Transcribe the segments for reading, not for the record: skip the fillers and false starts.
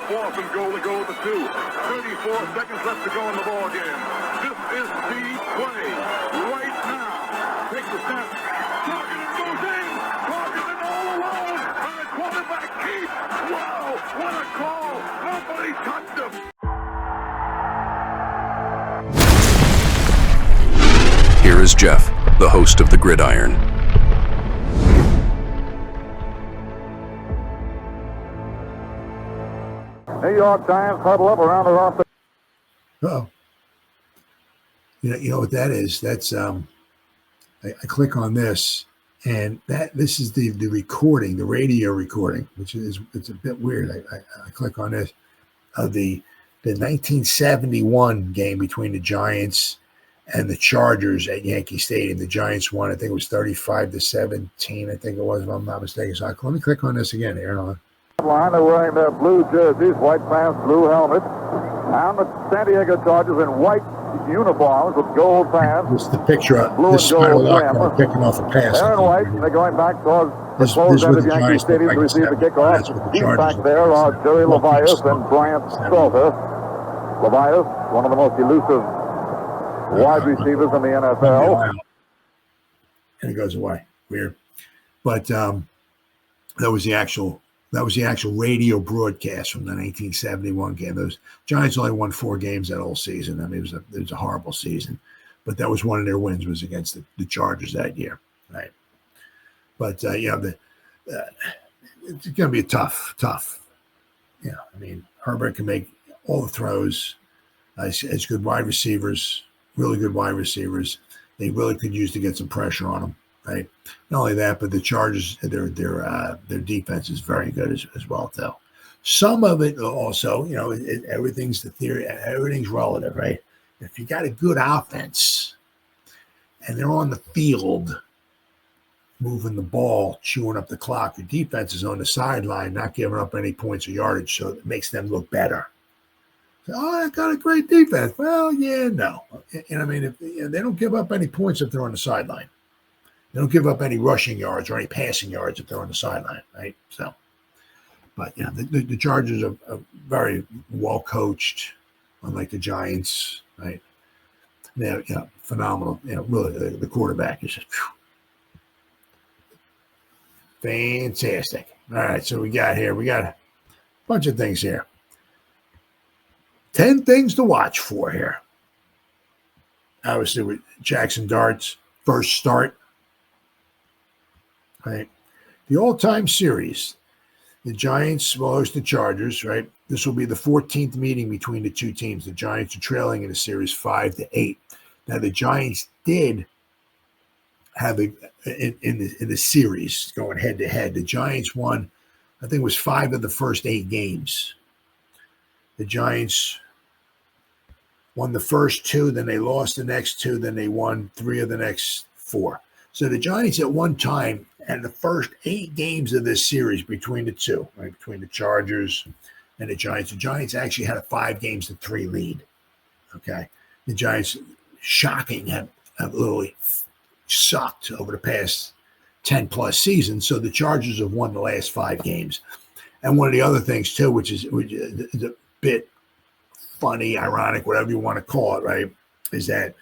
4th and goal to go with the 2. 34 seconds left to go in the ball game. This is the play right now. Takes the snap. Targeted goes in. Targeted all alone. And the quarterback keeps. Wow, what a call. Nobody touched him. Here is Jeff, the host of the Gridiron. New York Giants huddle up around the roster. Oh, you know what that is? That's I click on this, and this is the recording, the radio recording, which is it's a bit weird. I click on this of the 1971 game between the Giants and the Chargers at Yankee Stadium. The Giants won, I think it was 35-17. I think it was, if I'm not mistaken. So let me click on this again here. Line, they're wearing their blue jerseys, white pants, blue helmets, and the San Diego Chargers in white uniforms with gold pants. This is the picture of blue this and gold Spiral picking off a pass. They're in white, and they're going back towards the closed end of Yankee Stadium to receive the kickoff. Deep back there are Jerry Levias and Bryant Salter. Levias, one of the most elusive wide receivers in the NFL. And it goes away. Weird. But that was the actual radio broadcast from the 1971 game. Those Giants only won 4 games that whole season. I mean, it was a horrible season, but that was one of their wins, was against the Chargers that year, right? But it's going to be a tough. Yeah, I mean, Herbert can make all the throws. As good wide receivers, really good wide receivers. They really could use to get some pressure on them. Right. Not only that, but the Chargers, their defense is very good as well, too. Some of it also, everything's the theory, everything's relative, right? If you got a good offense and they're on the field moving the ball, chewing up the clock, your defense is on the sideline, not giving up any points or yardage, so it makes them look better. Oh, I got a great defense. Well, yeah, no. And I mean, if they don't give up any points if they're on the sideline. They don't give up any rushing yards or any passing yards if they're on the sideline, right? So, but yeah, the Chargers are very well coached, unlike the Giants, right? They're phenomenal. Really, the quarterback is just fantastic. All right, so we got a bunch of things here. 10 things to watch for here. Obviously, with Jackson Dart's first start. Right. The all-time series, the Giants will host the Chargers, right? This will be the 14th meeting between the two teams. The Giants are trailing in the series 5-8. Now, the Giants did have in the series going head-to-head. The Giants won, I think it was 5 of the first 8 games. The Giants won the first 2, then they lost the next 2, then they won 3 of the next 4. So the Giants at one time had the first 8 games of this series between the two, right? Between the Chargers and the Giants. The Giants actually had a 5-3 lead. Okay. The Giants, shocking, have literally sucked over the past 10 plus seasons. So the Chargers have won the last 5 games. And one of the other things too, which is a bit funny, ironic, whatever you want to call it, right, is that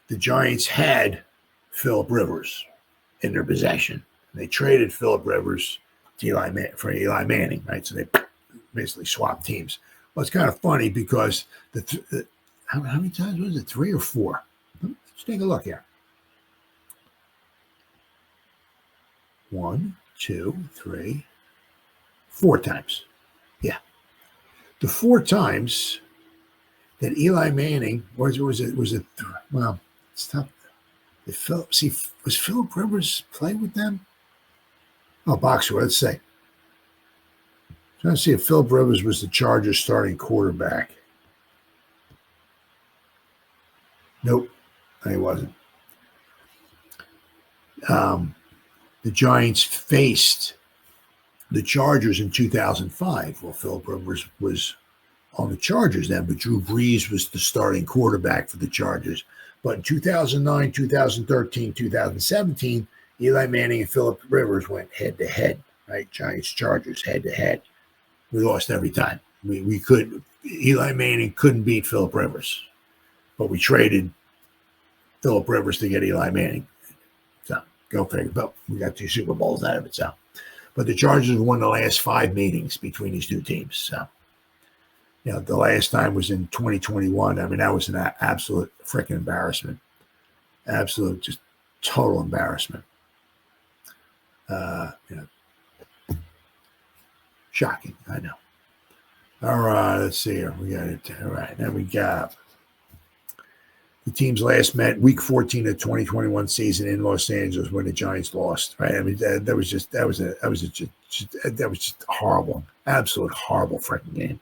the Giants had Phillip Rivers in their possession. They traded Phillip Rivers to for Eli Manning, right? So they basically swapped teams. Well, it's kind of funny because how many times was it? 3 or 4? Let's take a look here. 1, 2, 3, 4 times. Yeah, the 4 times that Eli Manning was it? Well, it's tough. Was Phillip Rivers playing with them? Oh, boxer, let's say. I'm trying to see if Phillip Rivers was the Chargers starting quarterback. Nope, he wasn't. The Giants faced the Chargers in 2005. Well, Phillip Rivers was on the Chargers then, but Drew Brees was the starting quarterback for the Chargers. But in 2009, 2013, 2017, Eli Manning and Phillip Rivers went head-to-head, right? Giants-Chargers head-to-head. We lost every time. We could. Eli Manning couldn't beat Phillip Rivers, but we traded Phillip Rivers to get Eli Manning. So go figure. But we got 2 Super Bowls out of it. So, but the Chargers won the last 5 meetings between these 2 teams. So, the last time was in 2021. I mean, that was an absolute freaking embarrassment. Absolute, just total embarrassment. Shocking, I know. All right, let's see here. We got it. All right, then we got the teams last met week 14 of 2021 season in Los Angeles when the Giants lost. Right, I mean that was just horrible, absolute horrible freaking game.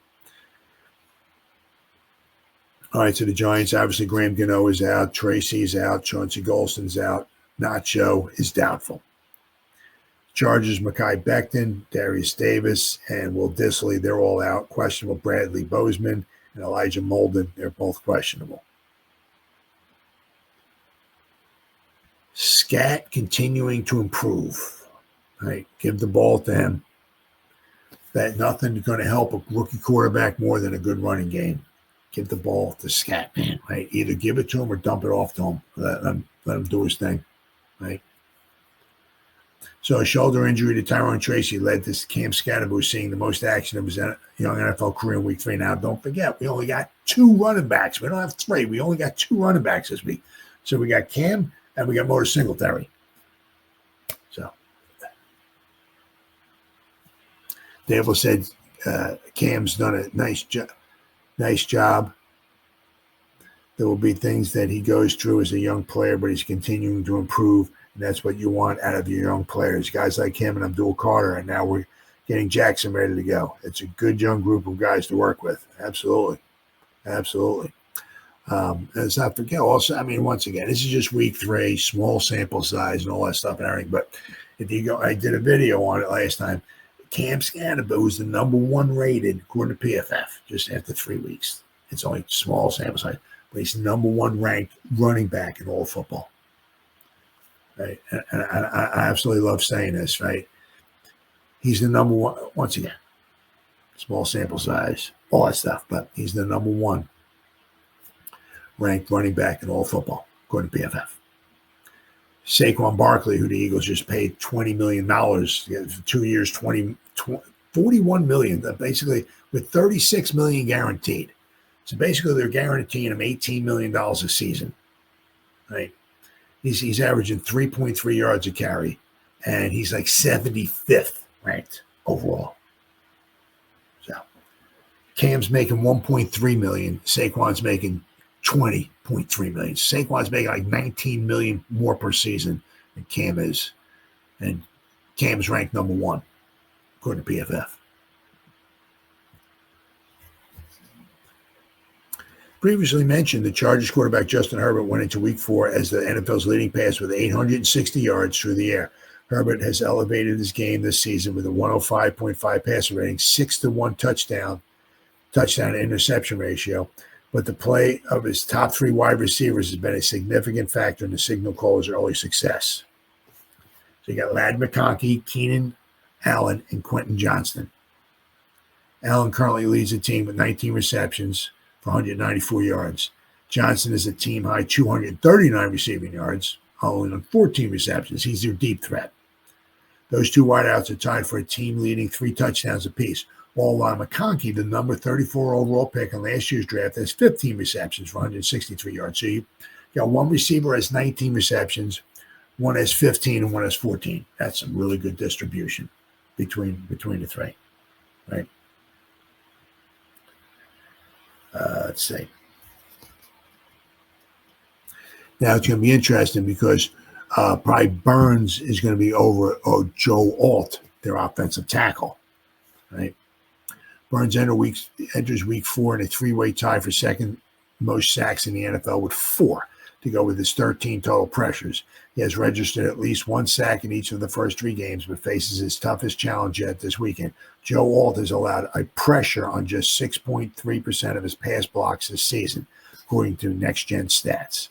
All right, so the Giants, obviously Graham Gano is out, Tracy's out, Chauncey Golston's out, Nacho is doubtful. Chargers, Mekhi Becton, Darius Davis, and Will Dissly, they're all out. Questionable Bradley Bozeman and Elijah Molden, they're both questionable. Scat continuing to improve. Right, give the ball to him. That nothing's going to help a rookie quarterback more than a good running game. Give the ball to Scat, man, right? Either give it to him or dump it off to him. Let him do his thing, right? So a shoulder injury to Tyrone Tracy led to Cam Scatterbo seeing the most action of his young NFL career in week 3. Now, don't forget, we only got 2 running backs. We don't have 3. We only got 2 running backs this week. So we got Cam and we got Motor Singletary. So Dable said Cam's done a nice job. Nice job. There will be things that he goes through as a young player, but he's continuing to improve. And that's what you want out of your young players. Guys like him and Abdul Carter, and now we're getting Jackson ready to go. It's a good young group of guys to work with. Absolutely. Absolutely. Let's not forget also, I mean, once again, this is just week 3, small sample size and all that stuff and everything. But if you go, I did a video on it last time. Cam Scatterbo is the number 1 rated according to PFF just after 3 weeks. It's only small sample size, but he's number 1 ranked running back in all football. Right, and I absolutely love saying this. Right, he's the number 1. Once again, small sample size, all that stuff, but he's the number 1 ranked running back in all football according to PFF. Saquon Barkley, who the Eagles just paid $20 million for 2 years, $41 million, basically with $36 million guaranteed. So basically they're guaranteeing him $18 million a season. Right? He's averaging 3.3 yards a carry, and he's like 75th ranked overall. So Cam's making $1.3 million. Saquon's making $20.3 million. Saquon's making like $19 million more per season than Cam is. And Cam's ranked number 1, according to PFF. Previously mentioned, the Chargers quarterback Justin Herbert went into week 4 as the NFL's leading passer with 860 yards through the air. Herbert has elevated his game this season with a 105.5 passer rating, 6-to-1 touchdown to interception ratio. But the play of his top 3 wide receivers has been a significant factor in the signal caller's early success. So you got Ladd McConkey, Keenan Allen, and Quentin Johnston. Allen currently leads the team with 19 receptions for 194 yards. Johnston is a team-high 239 receiving yards, only on 14 receptions. He's their deep threat. Those 2 wideouts are tied for a team-leading 3 touchdowns apiece. While McConkey, the number 34 overall pick in last year's draft, has 15 receptions for 163 yards. So you got 1 receiver has 19 receptions, 1 has 15, and 1 has 14. That's some really good distribution between the 3, right? Let's see. Now it's going to be interesting because probably Burns is going to be over Joe Alt, their offensive tackle, right? Burns enters week 4 in a 3-way tie for second most sacks in the NFL with 4 to go with his 13 total pressures. He has registered at least 1 sack in each of the first 3 games, but faces his toughest challenge yet this weekend. Joe Alt has allowed a pressure on just 6.3% of his pass blocks this season, according to Next Gen Stats,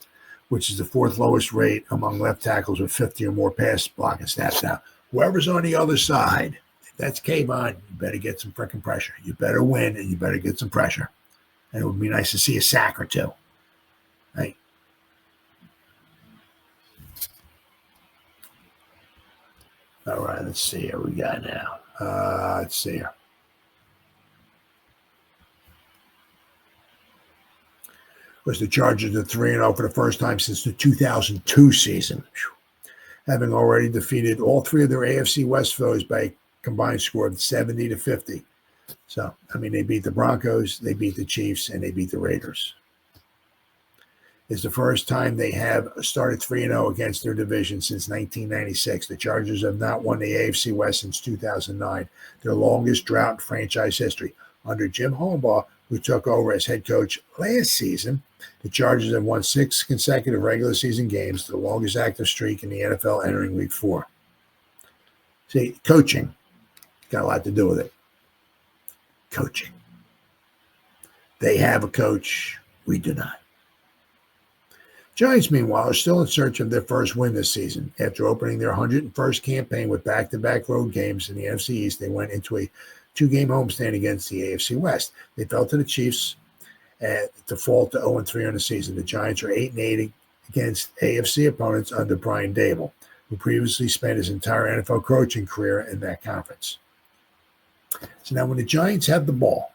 which is the 4th lowest rate among left tackles with 50 or more pass blocking stats. Now, whoever's on the other side, That's Kayvon. You better get some freaking pressure. You better win, and you better get some pressure. And it would be nice to see a sack or two. Right? All right, let's see here. We got now. Let's see here. Was the Chargers are 3-0 for the first time since the 2002 season, having already defeated all three of their AFC West foes by a combined score of 70-50. So, I mean, they beat the Broncos, they beat the Chiefs, and they beat the Raiders. It's the first time they have started 3-0 against their division since 1996. The Chargers have not won the AFC West since 2009, their longest drought in franchise history. Under Jim Harbaugh, who took over as head coach last season, the Chargers have won 6 consecutive regular season games, the longest active streak in the NFL entering Week 4. See, coaching got a lot to do with it. Coaching. They have a coach. We do not. Giants, meanwhile, are still in search of their first win this season. After opening their 101st campaign with back-to-back road games in the NFC East, they went into a 2-game homestand against the AFC West. They fell to the Chiefs to fall to 0-3 on the season. The Giants are 8-8 against AFC opponents under Brian Dable, who previously spent his entire NFL coaching career in that conference. So now when the Giants have the ball,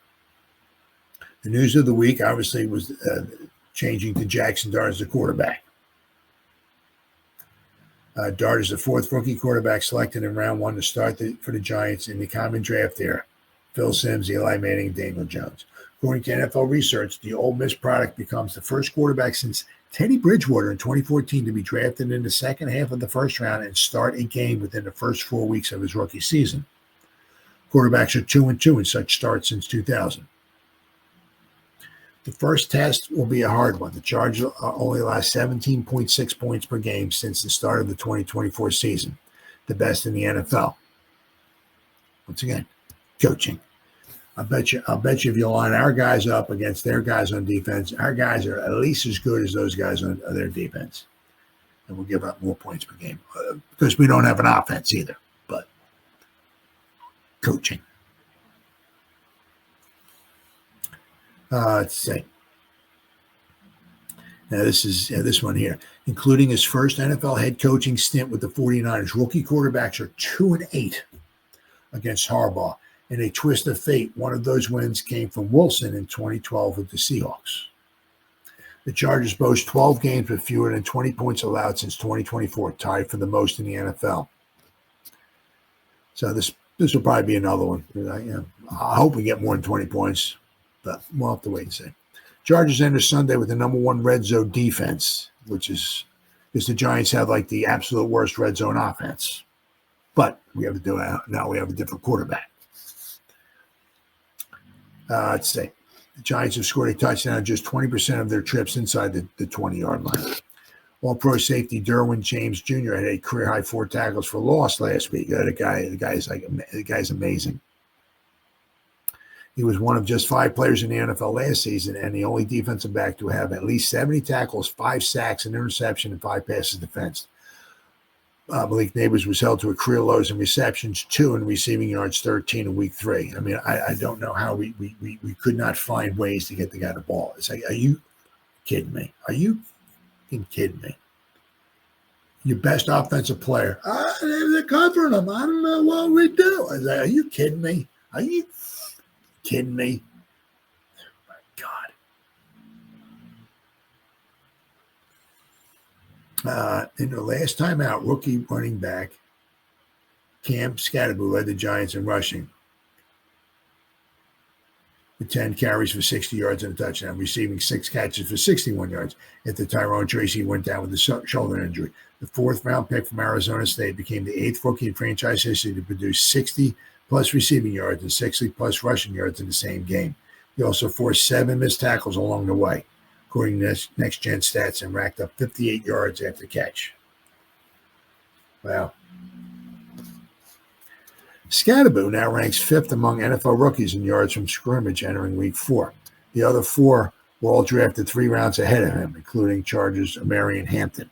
the news of the week obviously was changing to Jackson Dart as the quarterback. Dart is the 4th rookie quarterback selected in round 1 to start for the Giants in the common draft era. Phil Simms, Eli Manning, and Daniel Jones. According to NFL research, the Ole Miss product becomes the first quarterback since Teddy Bridgewater in 2014 to be drafted in the second half of the first round and start a game within the first 4 weeks of his rookie season. Quarterbacks are 2-2 in such starts since 2000. The first test will be a hard one. The Chargers only lost 17.6 points per game since the start of the 2024 season, the best in the NFL. Once again, coaching. I bet you if you line our guys up against their guys on defense, our guys are at least as good as those guys on their defense. And we'll give up more points per game because we don't have an offense either. But coaching. Let's see. Now, this is this one here. Including his first NFL head coaching stint with the 49ers, rookie quarterbacks are 2-8 against Harbaugh. In a twist of fate, one of those wins came from Wilson in 2012 with the Seahawks. The Chargers boast 12 games with fewer than 20 points allowed since 2024, tied for the most in the NFL. So this will probably be another one. I hope we get more than 20 points, but we'll have to wait and see. Chargers enter Sunday with the number 1 red zone defense, which is because the Giants have like the absolute worst red zone offense. But we have to do it now. We have a different quarterback. Let's see. The Giants have scored a touchdown just 20% of their trips inside the 20-yard line. All-pro safety Derwin James Jr. had a career-high 4 tackles for loss last week. The guy's amazing. He was one of just 5 players in the NFL last season and the only defensive back to have at least 70 tackles, 5 sacks, an interception, and 5 passes defensed. Malik Neighbors was held to a career lows in receptions, 2 in receiving yards, 13 in week 3. I mean, I don't know how we could not find ways to get the guy the ball. It's like, are you kidding me? Are you kidding me? Your best offensive player. They're covering him. I don't know what we do. I was like, are you kidding me? Are you kidding me? Oh, my God. In the last time out, rookie running back Cam Scatterboo led the Giants in rushing with 10 carries for 60 yards and a touchdown, receiving 6 catches for 61 yards after Tyrone Tracy went down with a shoulder injury. The 4th-round pick from Arizona State became the 8th rookie in franchise history to produce 60-plus receiving yards and 60-plus rushing yards in the same game. He also forced 7 missed tackles along the way, according to Next Gen Stats, and racked up 58 yards after catch. Wow. Scatterboo now ranks 5th among NFL rookies in yards from scrimmage entering week 4. The other 4 were all drafted 3 rounds ahead of him, including Chargers Marion Hampton.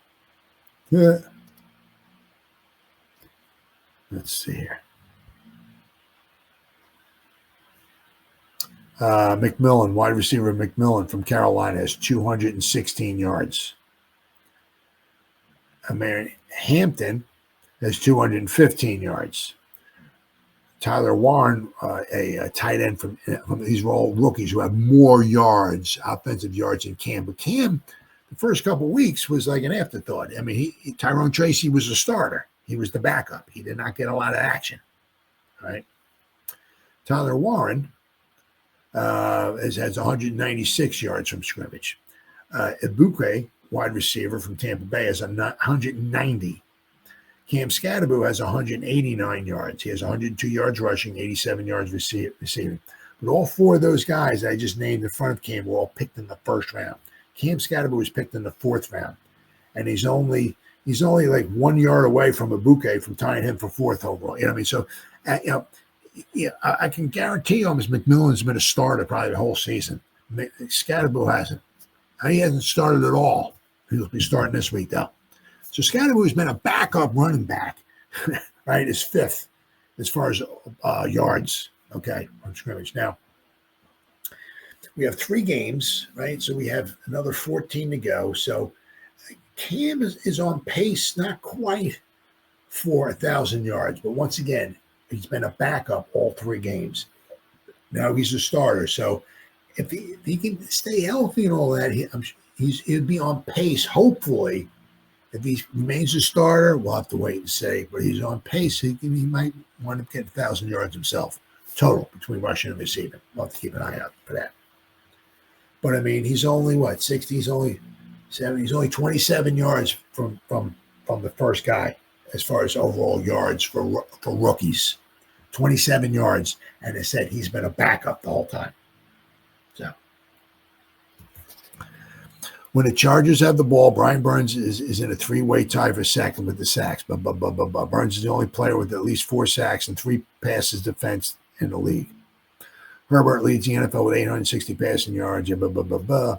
Let's see here. McMillan, wide receiver McMillan from Carolina, has 216 yards. Hampton has 215 yards. Tyler Warren, a tight end from these are all rookies who have more yards, offensive yards than Cam. But Cam, the first couple of weeks was like an afterthought. I mean, Tyrone Tracy was a starter. He was the backup. He did not get a lot of action. Right. Tyler Warren has 196 yards from scrimmage. Ibuke, wide receiver from Tampa Bay, has 190. Cam Scatterbo has 189 yards. He has 102 yards rushing, 87 yards receiving. But all four of those guys I just named in front of Cam were all picked in the first round. Cam Scatterbo was picked in the fourth round, and he's only like 1 yard away from Ibuke from tying him for fourth overall. You know what I mean? So, I can guarantee you, almost McMillan's been a starter probably the whole season. Scatterbo hasn't. He hasn't started at all. He'll be starting this week though. So Scatterbo has been a backup running back, right? Is fifth as far as yards, okay, on scrimmage. Now, we have 3 games, right? So we have another 14 to go. So Cam is on pace, not quite for 1,000 yards, but once again, he's been a backup all 3 games. Now he's a starter. So if he can stay healthy and all that, he'll be on pace, hopefully. If he remains a starter, we'll have to wait and see. But he's on pace. He might wind up getting 1,000 yards himself, total, between rushing and receiving. We'll have to keep an eye out for that. But, I mean, he's only, 60? He's only 70. He's only 27 yards from the first guy as far as overall yards for rookies. 27 yards. And I said he's been a backup the whole time. So. When the Chargers have the ball, Brian Burns is in a 3-way tie for second with the sacks. But Burns is the only player with at least 4 sacks and 3 passes defense in the league. Herbert leads the NFL with 860 passing yards. And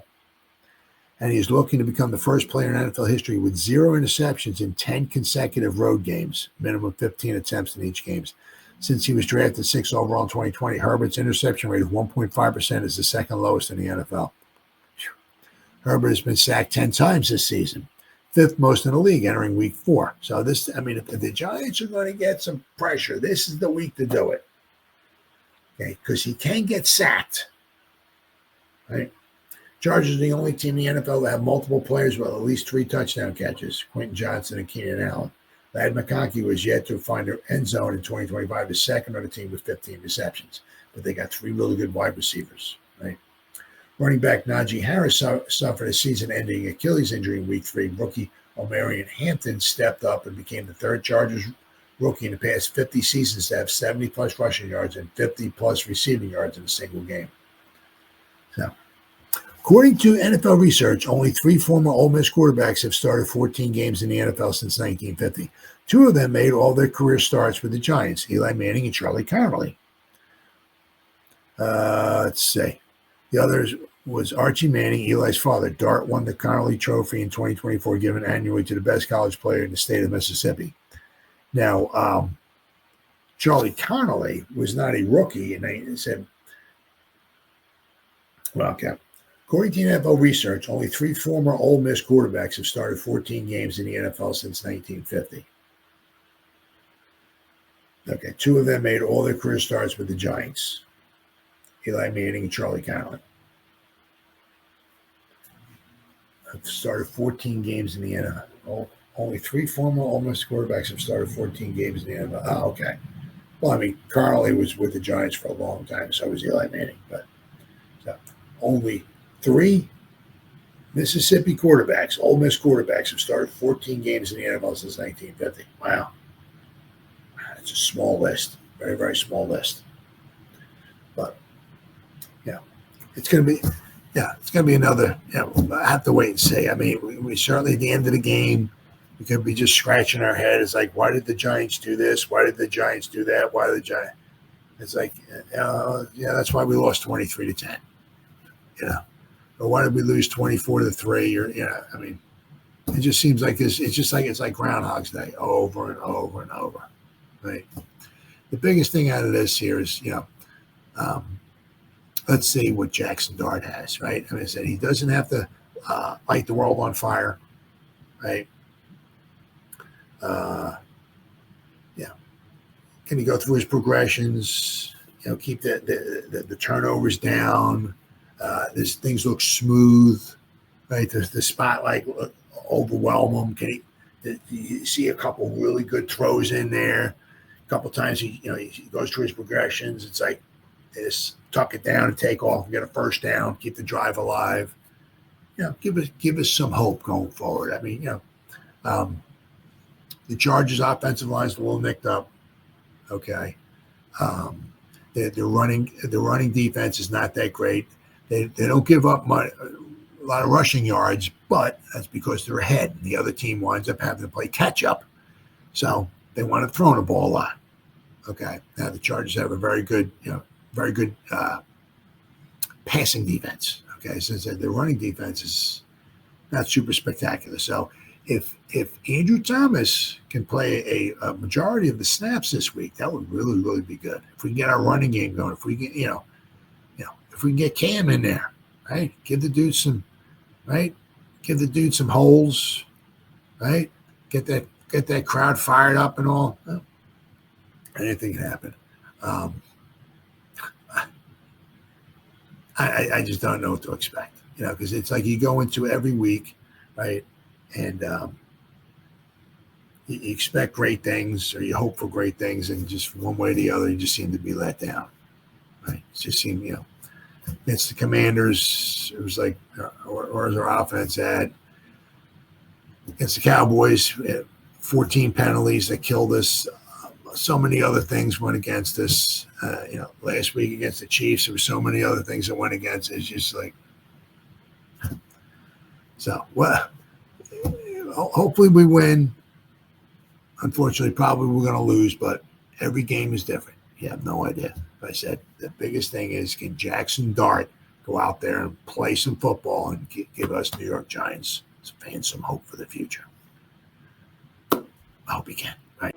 he's looking to become the first player in NFL history with 0 interceptions in 10 consecutive road games, minimum 15 attempts in each game. Since he was drafted 6th overall in 2020, Herbert's interception rate of 1.5% is the second lowest in the NFL. Herbert has been sacked 10 times this season, 5th most in the league entering week 4. So if the Giants are going to get some pressure, this is the week to do it. Okay, because he can get sacked. Right? Chargers are the only team in the NFL that have multiple players with at least 3 touchdown catches, Quentin Johnson and Keenan Allen. Ladd McConkey was yet to find an end zone in 2025, the second on the team with 15 receptions. But they got 3 really good wide receivers, right? Running back Najee Harris suffered a season-ending Achilles injury in Week 3. Rookie Omarion Hampton stepped up and became the 3rd Chargers rookie in the past 50 seasons to have 70-plus rushing yards and 50-plus receiving yards in a single game. So, according to NFL research, only 3 former Ole Miss quarterbacks have started 14 games in the NFL since 1950. 2 of them made all their career starts with the Giants, Eli Manning and Charlie Connolly. Let's see. The others was Archie Manning, Eli's father. Dart won the Connolly Trophy in 2024, given annually to the best college player in the state of Mississippi. Now, Charlie Connolly was not a rookie, and they said, well, okay. According to NFL research, only 3 former Ole Miss quarterbacks have started 14 games in the NFL since 1950. Okay, 2 of them made all their career starts with the Giants. Eli Manning and Charlie Connolly. I've started 14 games in the NFL. Only 3 former Ole Miss quarterbacks have started 14 games in the NFL. Oh, okay. Well, I mean, Connolly was with the Giants for a long time, so was Eli Manning. But so only 3 Mississippi quarterbacks, Ole Miss quarterbacks, have started 14 games in the NFL since 1950. Wow. It's a small list. Very, very small list. But it's going to be another, I have to wait and see. I mean, we certainly at the end of the game, we could be just scratching our head. It's like, why did the Giants do this? Why did the Giants do that? Why did the Giants? It's like, that's why we lost 23-10. Or why did we lose 24-3? Or, I mean, it just seems like it's like Groundhog's Day over and over and over. Right. The biggest thing out of this here is, let's see what Jackson Dart has, right? I mean, I said he doesn't have to light the world on fire, right? Yeah. Can he go through his progressions? Keep the turnovers down. This things look smooth, right? The spotlight overwhelm him. You see a couple really good throws in there? A couple times he goes through his progressions. It's like they just tuck it down and take off and get a first down, keep the drive alive. Give us some hope going forward. I mean, the Chargers' offensive line is a little nicked up. Okay. The running defense is not that great. They don't give up a lot of rushing yards, but that's because they're ahead. The other team winds up having to play catch up, so they want to throw the ball a lot. Okay. Now the Chargers have a very good passing defense. Okay, since their running defense is not super spectacular. So if Andrew Thomas can play a majority of the snaps this week, that would really, really be good. If we can get our running game going, if we get if we can get Cam in there, right? Give the dude some holes, right? Get that crowd fired up and all. Well, anything can happen. I just don't know what to expect, because it's like you go into every week, right? And you expect great things or you hope for great things, and just one way or the other, you just seem to be let down, right? It just seemed, against the Commanders, it was like, where's our offense at? Against the Cowboys, 14 penalties that killed us. So many other things went against us. Last week against the Chiefs, there were so many other things that went against us. It's just like, so, well, hopefully we win. Unfortunately, probably we're going to lose, but every game is different. You have no idea. Like I said, the biggest thing is, can Jackson Dart go out there and play some football and give us New York Giants fans some hope for the future? I hope he can. Right.